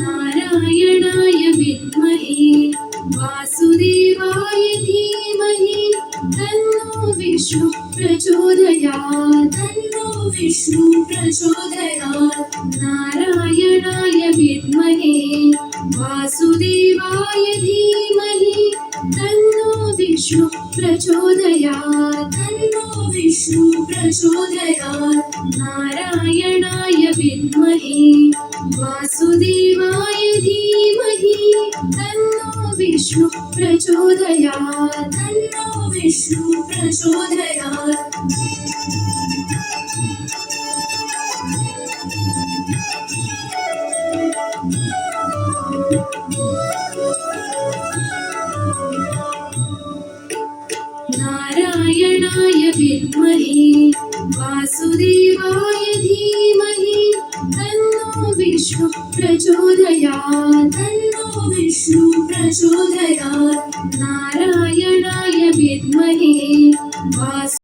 नारायणाय विद्महे वासुदेवाय धीमहि तन्नो विष्णु प्रचोदयात् तन्नो विष्णु प्रचोदयात् नारायणाय विद्महे वासुदेवाय धीमहि तन्नो विष्णु प्रचोदयात् तन्नो विष्णु प्रचोदयात् नारायणाय विद्महे वासुदेवाय धीमहि तन्नो विष्णु प्रचोदयात् तन्नो विष्णु प्रचोदयात् नारायणाय विद्महे वासुदेवाय धीमहि तन्नो विष्णु प्रचोदयात् तन्नो विष्णु प्रचोदयात् नारायणाय विद्महे